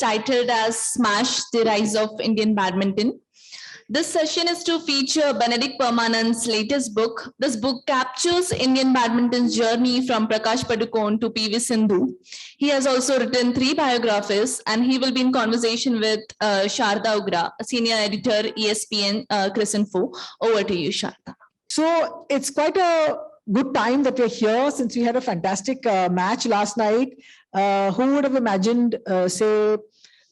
titled as Smash, the Rise of Indian Badminton. This session is to feature Benedict Permanent's latest book. This book captures Indian badminton's journey from Prakash Padukone to PV Sindhu. He has also written 3 biographies, and he will be in conversation with Sharda Ugra, a senior editor, ESPN Cricinfo. Over to you, Sharda. So it's quite a good time that we're here, since we had a fantastic match last night. Who would have imagined, say,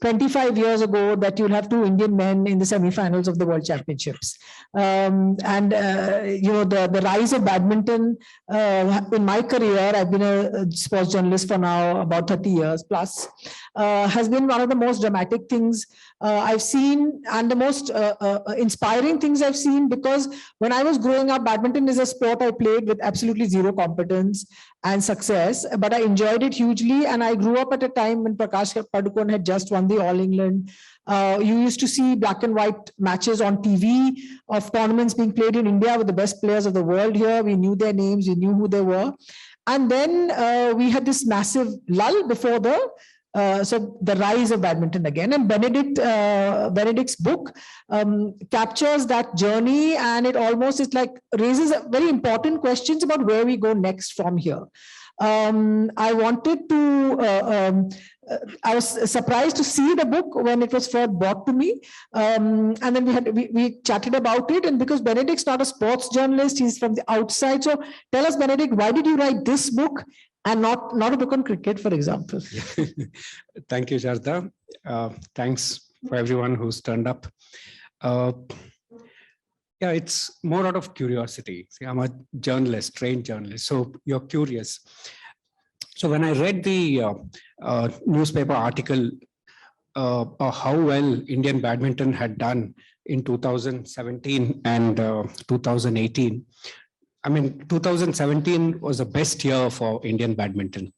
25 years ago, that you'll have 2 Indian men in the semi-finals of the World Championships? The rise of badminton in my career, I've been a sports journalist for now about 30 years plus, has been one of the most dramatic things I've seen, and the most inspiring things I've seen, because when I was growing up, badminton is a sport I played with absolutely zero competence and success, but I enjoyed it hugely. And I grew up at a time when Prakash Padukone had just won the All England. You used to see black and white matches on TV of tournaments being played in India with the best players of the world here. We knew their names, we knew who they were. And then we had this massive lull before the rise of badminton again. And Benedict's book captures that journey, and it almost is like raises very important questions about where we go next from here. I was surprised to see the book when it was first brought to me, and then we chatted about it. And because Benedict's not a sports journalist, he's from the outside. So tell us, Benedict, why did you write this book and not a book on cricket, for example? Thank you, Sharda. Thanks for everyone who's turned up. Yeah, it's more out of curiosity. See, I'm a journalist, trained journalist, so you're curious. So when I read the newspaper article how well Indian badminton had done in 2017 and 2018, I mean, 2017 was the best year for Indian badminton.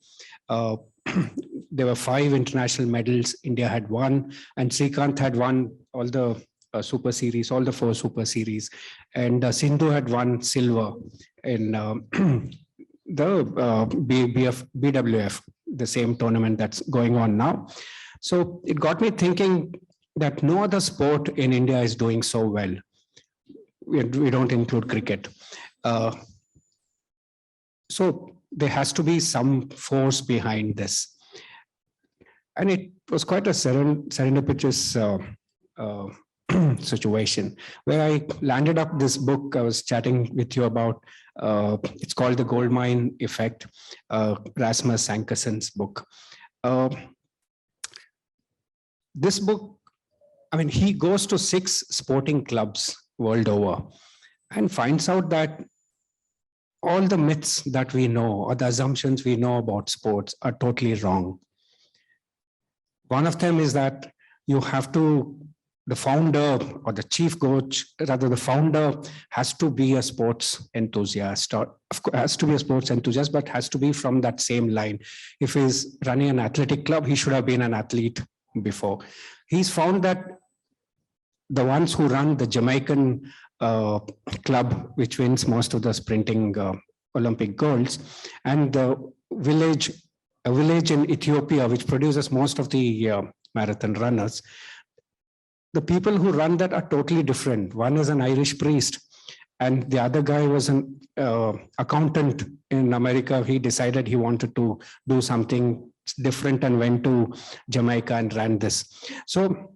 There were 5 international medals India had won, and Srikanth had won all the super series, all the 4 super series, and Sindhu had won silver in the BWF, the same tournament that's going on now. So it got me thinking that no other sport in India is doing so well. We don't include cricket. So there has to be some force behind this. And it was quite a serendipitous situation where I landed up this book I was chatting with you about. It's called The Goldmine Effect, Rasmus Ankerson's book. This book, I mean, he goes to 6 sporting clubs world over and finds out that all the myths that we know or the assumptions we know about sports are totally wrong. One of them is that you have to, the founder or the chief coach, rather the founder has to be a sports enthusiast, or has to be a sports enthusiast, but has to be from that same line. If he's running an athletic club, he should have been an athlete before. He's found that the ones who run the Jamaican club, which wins most of the sprinting Olympic golds, and the village in Ethiopia, which produces most of the marathon runners, the people who run that are totally different. One is an Irish priest, and the other guy was an accountant in America. He decided he wanted to do something different and went to Jamaica and ran this. So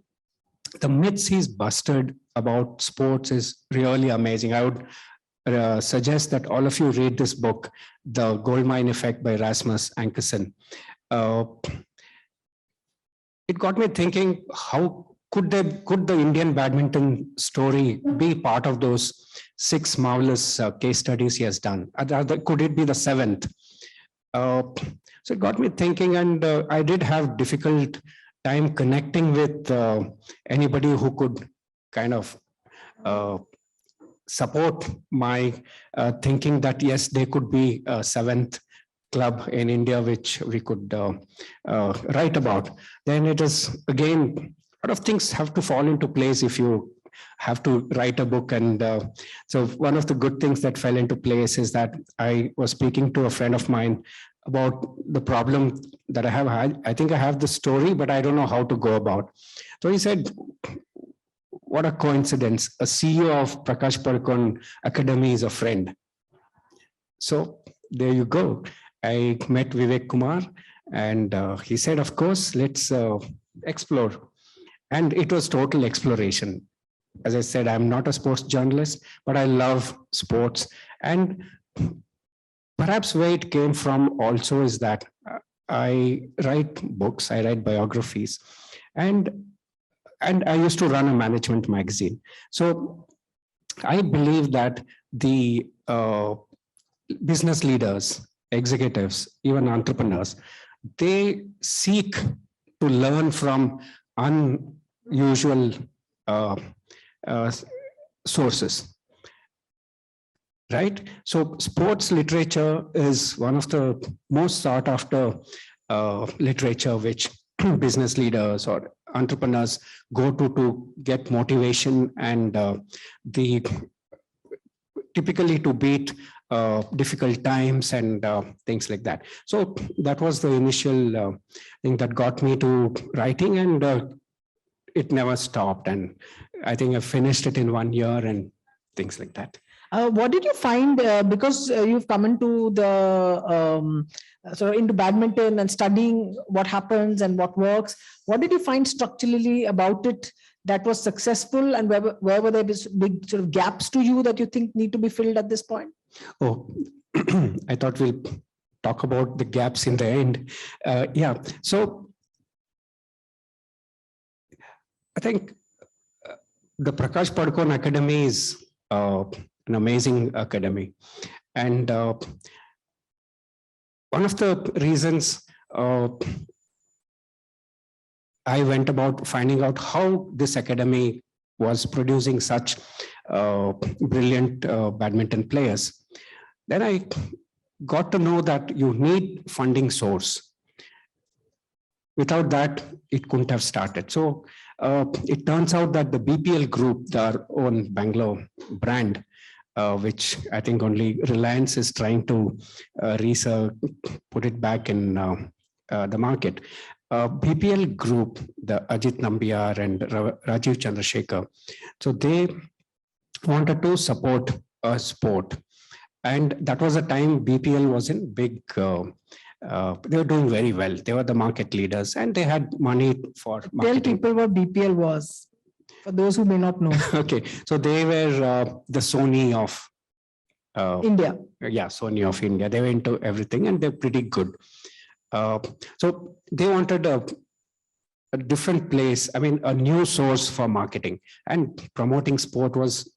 the myths he's busted about sports is really amazing. I would suggest that all of you read this book, The Goldmine Effect by Rasmus Ankerson. It got me thinking, how could the Indian badminton story be part of those 6 marvelous case studies he has done? Could it be the 7th? So it got me thinking, and I did have difficult time connecting with anybody who could kind of support my thinking that yes, there could be a 7th club in India which we could write about. Then it is, again, a lot of things have to fall into place if you have to write a book. And so one of the good things that fell into place is that I was speaking to a friend of mine about the problem that I have had. I think I have the story, but I don't know how to go about. So he said, what a coincidence. A CEO of Prakash Padukone Academy is a friend. So there you go. I met Vivek Kumar and he said, of course, let's explore. And it was total exploration. As I said, I'm not a sports journalist, but I love sports. And perhaps where it came from also is that I write books, I write biographies, and I used to run a management magazine. So I believe that the business leaders, executives, even entrepreneurs, they seek to learn from unusual sources, right? So sports literature is one of the most sought after literature which business leaders or entrepreneurs go to get motivation and typically to beat difficult times and things like that. So that was the initial thing that got me to writing, and it never stopped. And I think I finished it in 1 year and things like that. What did you find, because you've come into the sort of into badminton and studying what happens and what works, what did you find structurally about it that was successful, and where were there big sort of gaps to you that you think need to be filled at this point? Oh, I thought we'll talk about the gaps in the end. Yeah, so I think the Prakash Padukone Academy is an amazing academy. And one of the reasons I went about finding out how this academy was producing such brilliant badminton players, then I got to know that you need funding source. Without that, it couldn't have started. So it turns out that the BPL group, their own Bangalore brand, which I think only Reliance is trying to put it back in the market. BPL group, the Ajit Nambiar and Rajiv Chandrasekhar, so they wanted to support a sport. And that was a time BPL was in big, they were doing very well. They were the market leaders and they had money for marketing. Tell people what BPL was, for those who may not know. Okay, so they were the Sony of India. Yeah, Sony of India. They were into everything and they're pretty good. So they wanted a different place, I mean, a new source for marketing, and promoting sport was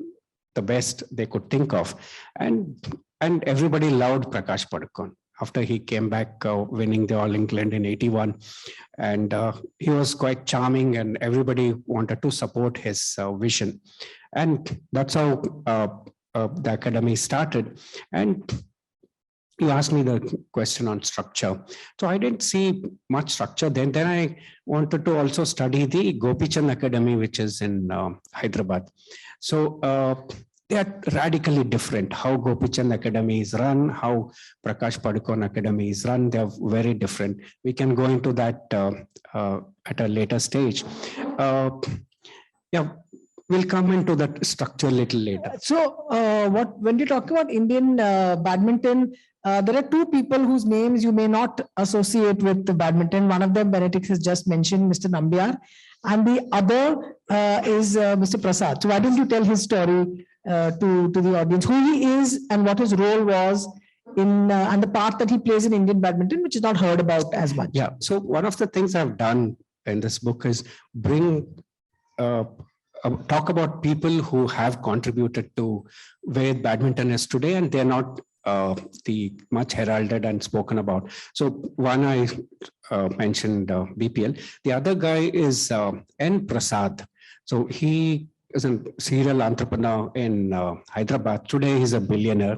the best they could think of. And everybody loved Prakash Padukone after he came back winning the All England in '81. And he was quite charming and everybody wanted to support his vision. And that's how the academy started. And you asked me the question on structure. So I didn't see much structure then. Then I wanted to also study the Gopichand Academy, which is in Hyderabad. So they are radically different. How Gopichand Academy is run, how Prakash Padukone Academy is run, they are very different. We can go into that at a later stage. Yeah, we'll come into that structure a little later. So when you talk about Indian badminton, there are two people whose names you may not associate with the badminton. One of them, Benedict has just mentioned, Mr. Nambiar, and the other is Mr. Prasad. So why don't you tell his story to the audience, who he is and what his role was in and the part that he plays in Indian badminton, which is not heard about as much. Yeah, so one of the things I've done in this book is bring talk about people who have contributed to where badminton is today, and they're not the much heralded and spoken about. So one I mentioned BPL. The other guy is N. Prasad. So he is a serial entrepreneur in Hyderabad. Today he's a billionaire.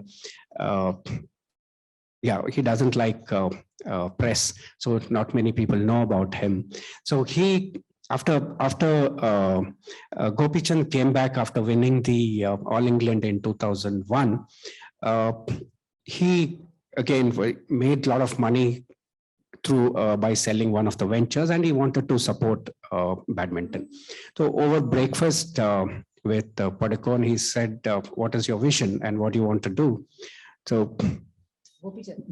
Yeah, he doesn't like press, so not many people know about him. So he, after Gopichand came back after winning the All England in 2001, he again, made a lot of money through by selling one of the ventures, and he wanted to support badminton. So over breakfast with Padukone, he said, what is your vision and what do you want to do? So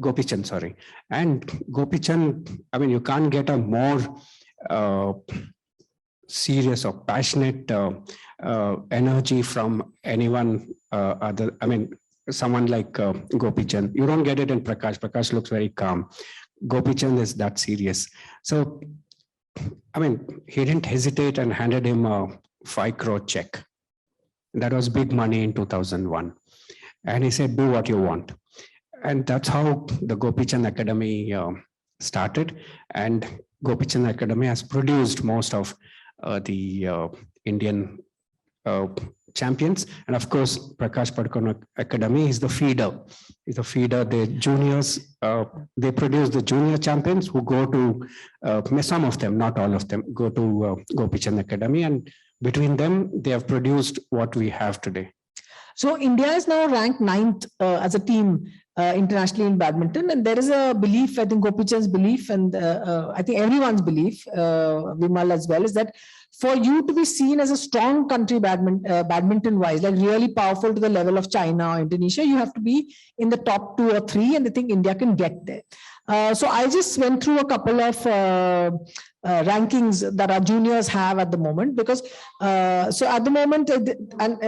Gopichand, sorry. And Gopichand, I mean, you can't get a more serious or passionate energy from anyone other. I mean, someone like Gopichand. You don't get it in Prakash. Prakash looks very calm. Gopichand is that serious. So, I mean, he didn't hesitate and handed him a 5 crore check. That was big money in 2001. And he said, do what you want. And that's how the Gopichand Academy started. And Gopichand Academy has produced most of the Indian champions. And of course, Prakash Padukone Academy is the feeder. Is the feeder. The juniors, they produce the junior champions who go to, some of them, not all of them, go to Gopichand Academy. And between them, they have produced what we have today. So India is now ranked 9th as a team internationally in badminton, and there is a belief, I think Gopichand's belief, and I think everyone's belief, Vimal as well, is that for you to be seen as a strong country badminton wise, like really powerful to the level of China or Indonesia, you have to be in the top 2 or 3, and they think India can get there. So I just went through a couple of rankings that our juniors have at the moment, because so at the moment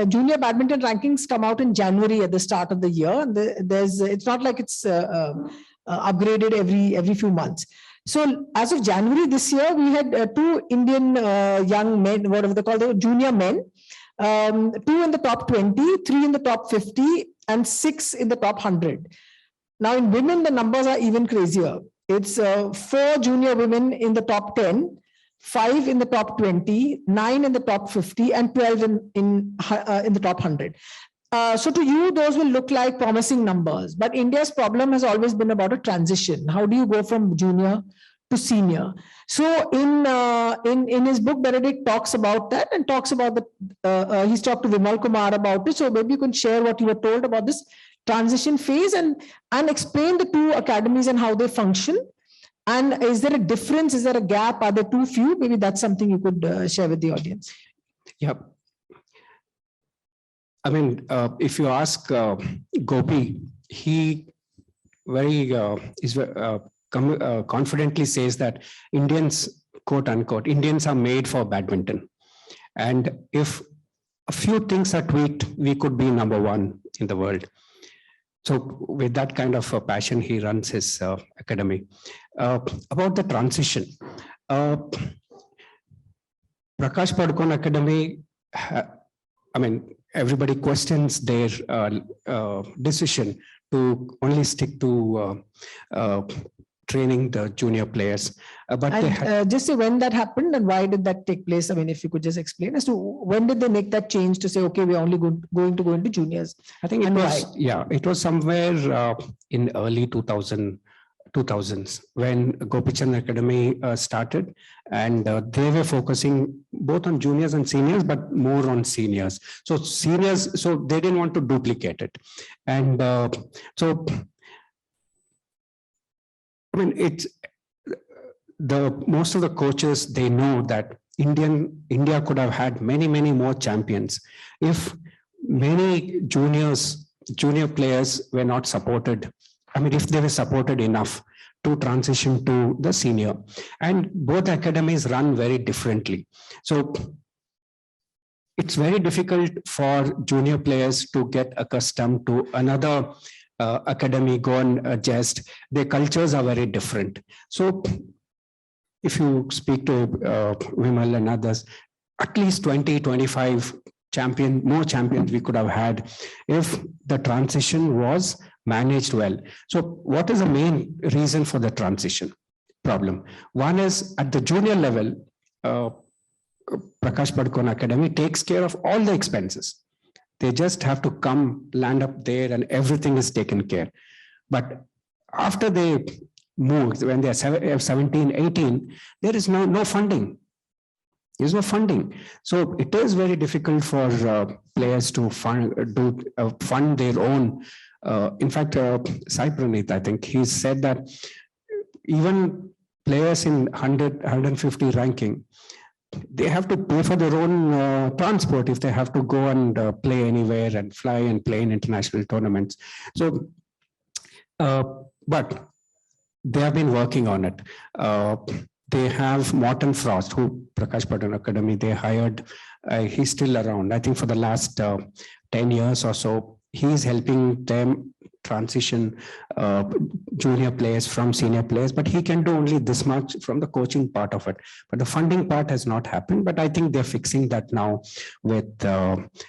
junior badminton rankings come out in January at the start of the year, and it's not like it's upgraded every few months. So as of January this year, we had 2 Indian young men, whatever they call them, junior men, 2 in the top 20, 3 in the top 50, and 6 in the top 100. Now in women, the numbers are even crazier. It's 4 junior women in the top 10, 5 in the top 20, 9 in the top 50, and 12 in the top 100. So to you, those will look like promising numbers. But India's problem has always been about a transition. How do you go from junior to senior? So in his book, Benedict talks about that, and talks about he's talked to Vimal Kumar about it. So maybe you can share what you were told about this transition phase and explain the 2 academies and how they function. And is there a difference? Is there a gap? Are there too few? Maybe that's something you could share with the audience. Yeah. I mean, if you ask Gopi, he very confidently says that Indians, quote unquote, Indians are made for badminton. And if a few things are tweaked, we could be number 1 in the world. So with that kind of passion, he runs his academy. About the transition, Prakash Padukone Academy, I mean, everybody questions their decision to only stick to training the junior players. But just say when that happened and why did that take place? I mean, if you could just explain as to when did they make that change to say, okay, we're only going to go into juniors? I think it was somewhere in early 2000s when Gopichand Academy started, and they were focusing both on juniors and seniors, but more on seniors. So seniors, so they didn't want to duplicate it. And so, I mean, it's most of the coaches, they know that India could have had many more champions if many junior players were not supported. I mean, if they were supported enough to transition to the senior. And both academies run very differently. So it's very difficult for junior players to get accustomed to another academy, go and adjust. Their cultures are very different. So if you speak to Vimal and others, at least 20, 25 more champions we could have had if the transition was managed well. So what is the main reason for the transition problem? One is at the junior level, Prakash Padukone Academy takes care of all the expenses. They just have to come, land up there, and everything is taken care. But after they move, when they are 17, 18, there is no funding. There's no funding. So it is very difficult for players to fund their own In fact, Sai Praneeth, I think he said that even players in 100, 150 ranking, they have to pay for their own transport if they have to go and play anywhere and fly and play in international tournaments. So, but they have been working on it. They have Morton Frost, who Prakash Padukone Academy, they hired, he's still around. I think for the last 10 years or so, he's helping them transition junior players from senior players, but he can do only this much from the coaching part of it. But the funding part has not happened, but I think they're fixing that now with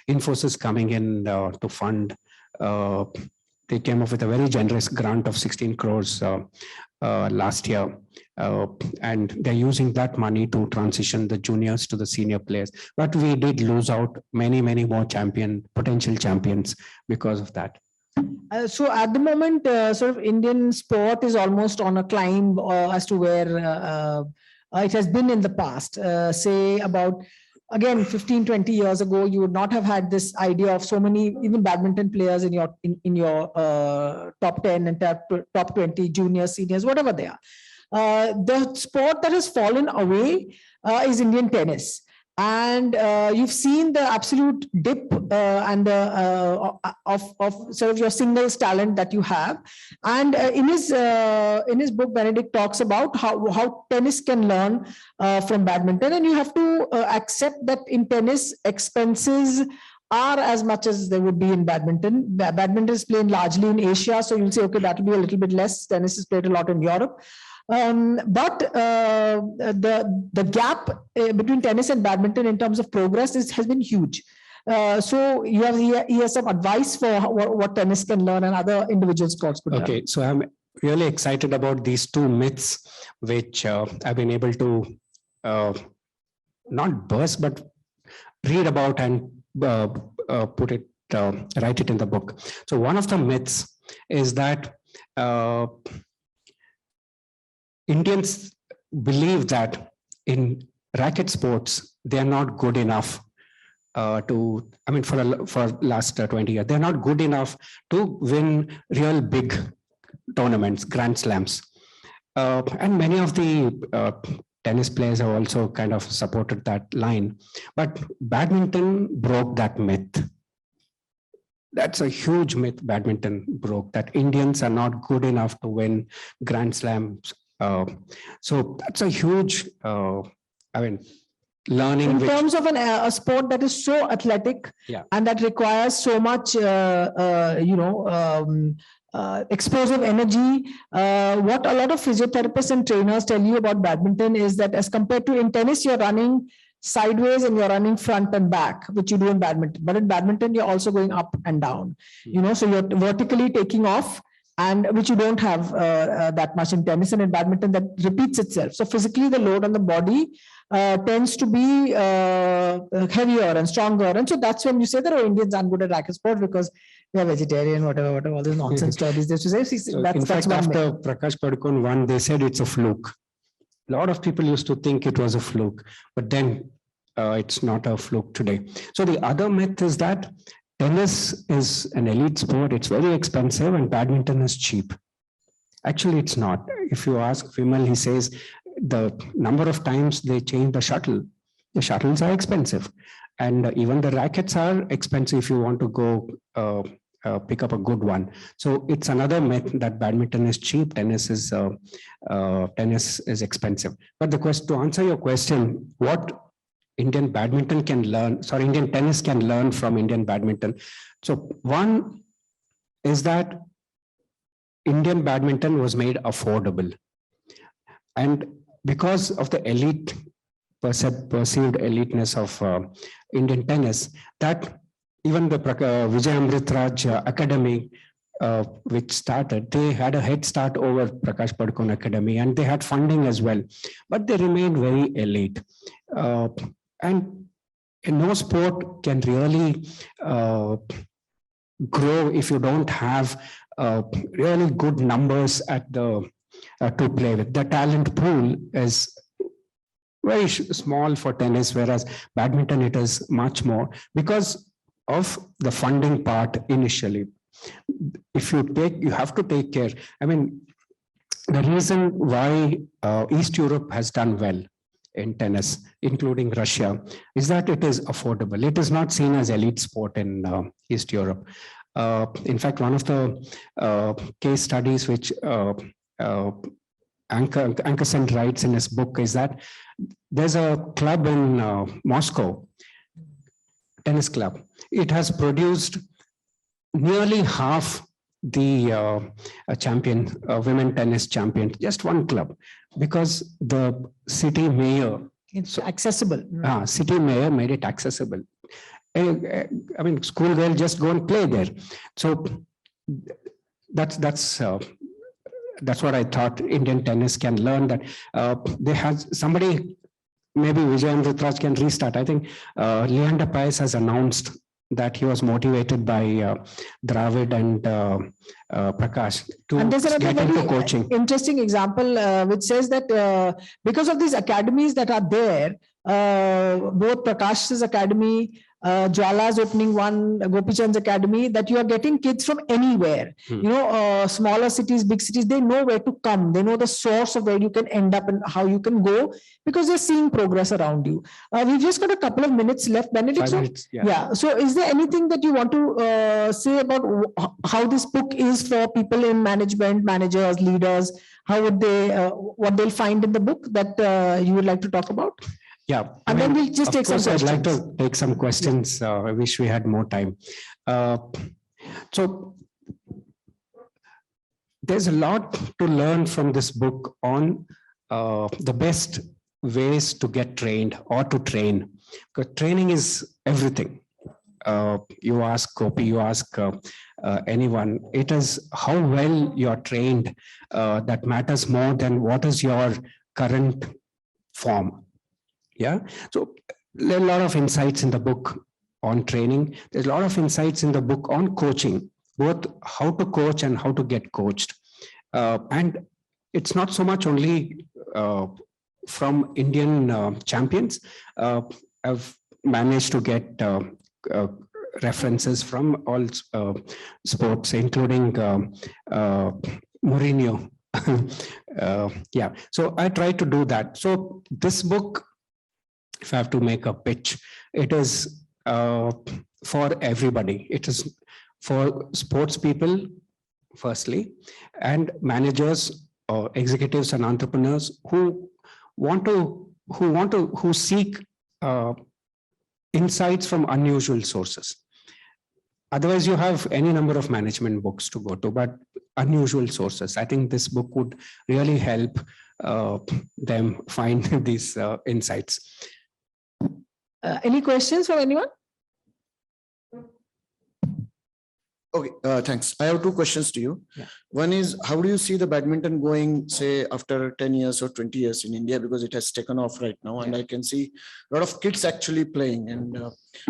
Infosys coming in to fund. They came up with a very generous grant of 16 crores last year. And they're using that money to transition the juniors to the senior players. But we did lose out many, many more potential champions because of that. So at the moment, sort of Indian sport is almost on a climb as to where it has been in the past. Say about, again, 15, 20 years ago, you would not have had this idea of so many, even badminton players in your top 10 and top 20 juniors, seniors, whatever they are. The sport that has fallen away is Indian tennis. And you've seen the absolute dip and of sort of your singles talent that you have. And in his book, Benedict talks about how tennis can learn from badminton, and you have to accept that in tennis expenses are as much as they would be in badminton. Badminton is played largely in Asia, so you'll say, okay, that will be a little bit less. Tennis is played a lot in Europe. But the gap between tennis and badminton in terms of progress has been huge. So he has some advice for what tennis can learn and other individual sports could learn. Okay, so I'm really excited about these two myths, which I've been able to not burst, but read about and put it, write it in the book. So one of the myths is that Indians believe that in racket sports, they're not good enough for last 20 years, they're not good enough to win real big tournaments, Grand Slams. And many of the tennis players have also kind of supported that line. But badminton broke that myth. That's a huge myth badminton broke, that Indians are not good enough to win Grand Slams. So that's a huge, learning. In terms of a sport that is so athletic, yeah, and that requires so much, explosive energy. What a lot of physiotherapists and trainers tell you about badminton is that as compared to in tennis, you're running sideways and you're running front and back, which you do in badminton. But in badminton, you're also going up and down. So you're vertically taking off, and which you don't have that much in tennis, and in badminton that repeats itself. So physically the load on the body tends to be heavier and stronger. And so that's when you say that Indians aren't good at racket sport because they're vegetarian, whatever, all this nonsense stories they used to say. So in fact, after Prakash Padukone won, they said it's a fluke. A lot of people used to think it was a fluke, but then it's not a fluke today. So the other myth is that tennis is an elite sport. It's very expensive and badminton is cheap. Actually, it's not. If you ask Vimal, he says the number of times they change the shuttle. The shuttles are expensive. And even the rackets are expensive if you want to go pick up a good one. So it's another myth that badminton is cheap, tennis is expensive. But to answer your question, what Indian tennis can learn from Indian badminton. So one is that Indian badminton was made affordable. And because of the perceived eliteness of Indian tennis, that even the Vijay Amritraj Academy, which started, they had a head start over Prakash Padukone Academy, and they had funding as well, but they remained very elite. And no sport can really grow if you don't have really good numbers at the to play with. The talent pool is very small for tennis, whereas badminton it is much more because of the funding part initially. If you have to take care. I mean, the reason why East Europe has done well in tennis, including Russia, is that it is affordable. It is not seen as elite sport in East Europe. In fact, one of the case studies which Ankerson writes in his book is that there's a club in Moscow, tennis club. It has produced nearly half the women tennis champion, just one club, because the city mayor, It's accessible. city mayor made it accessible. I mean, schoolgirl just go and play there. So that's what I thought Indian tennis can learn, that they have somebody, maybe Vijay Amritraj can restart. I think Leander Paes has announced that he was motivated by Dravid and Prakash to And there's another get into very coaching. interesting example which says that because of these academies that are there, both Prakash's academy, Jwala's opening one, Gopichand's academy, that you are getting kids from anywhere. You know, smaller cities, big cities, they know where to come. They know the source of where you can end up and how you can go, because they're seeing progress around you. We've just got a couple of minutes left, Benedict. 5 So, minutes, yeah. yeah. So is there anything that you want to say about how this book is for people in management, managers, leaders? How would they, what they'll find in the book that you would like to talk about? Yeah. And then we'll just of take some course, I'd like questions. to take some questions. I wish we had more time. So there's a lot to learn from this book on the best ways to get trained or to train, because training is everything. You ask Gopi, you ask anyone, it is how well you're trained that matters more than what is your current form. Yeah, so there are a lot of insights in the book on training. There's a lot of insights in the book on coaching, both how to coach and how to get coached. And it's not so much only from Indian champions. I've managed to get references from all sports, including Mourinho. Yeah, so I try to do that. So this book, if I have to make a pitch, it is for everybody. It is for sports people, firstly, and managers, or executives and entrepreneurs who seek insights from unusual sources. Otherwise, you have any number of management books to go to, but unusual sources. I think this book would really help them find these insights. Any questions from anyone? Okay, thanks. I have two questions to you. Yeah. One is, how do you see the badminton going, say, after 10 years or 20 years in India? Because it has taken off right now, and I can see a lot of kids actually playing. And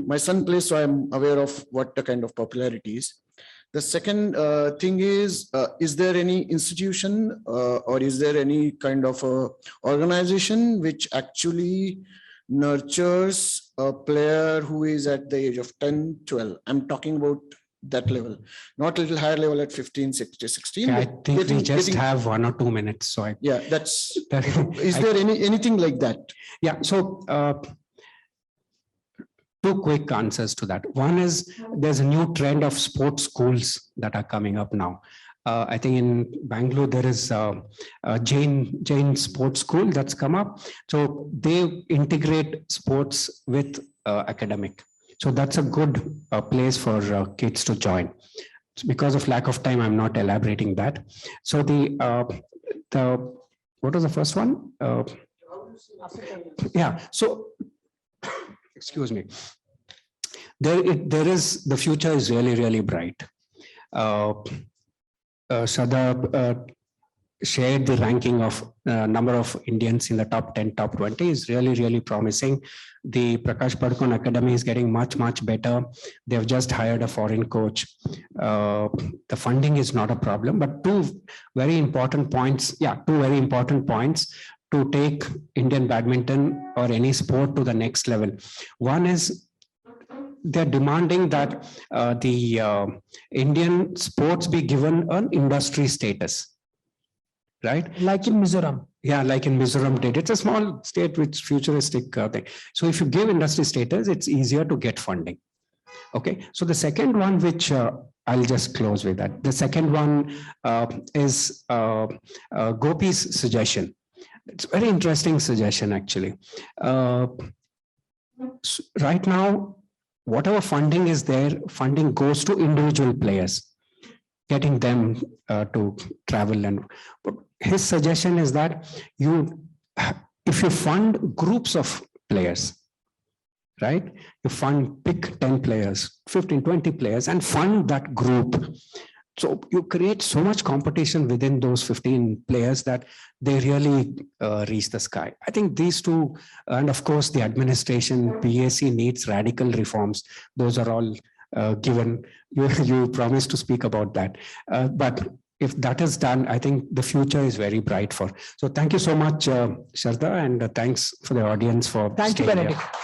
my son plays, so I'm aware of what the kind of popularity is. The second thing is there any institution or is there any kind of organization which actually nurtures a player who is at the age of 10, 12? I'm talking about that level, not a little higher level at 15, 16. I think we just have 1 or 2 minutes. So yeah, that's, is there anything like that? Yeah, so two quick answers to that. One is there's a new trend of sports schools that are coming up now. I think in Bangalore, there is a Jain Sports School that's come up. So they integrate sports with academic. So that's a good place for kids to join. Because of lack of time, I'm not elaborating that. So what was the first one? Yeah, so, excuse me. There is, the future is really, really bright. Shraddha shared the ranking of number of Indians in the top 10, top 20 is really, really promising. The Prakash Padukone Academy is getting much, much better. They've just hired a foreign coach. The funding is not a problem, but two very important points to take Indian badminton or any sport to the next level. One is they're demanding that the Indian sports be given an industry status, right? Like in Mizoram. Yeah, like in Mizoram did. It's a small state which futuristic thing. So if you give industry status, it's easier to get funding. Okay, so the second one, which I'll just close with that. The second one is Gopi's suggestion. It's a very interesting suggestion, actually. Right now, whatever funding is there, funding goes to individual players, getting them to travel. And but his suggestion is that if you fund groups of players, right? You pick 10 players, 15, 20 players and fund that group. So you create so much competition within those 15 players that they really reach the sky. I think these two, and of course the administration, PAC needs radical reforms. Those are all given. You promised to speak about that. But if that is done, I think the future is very bright for. So thank you so much, Shraddha, and thanks for the audience for Thank you, staying here. Benedict.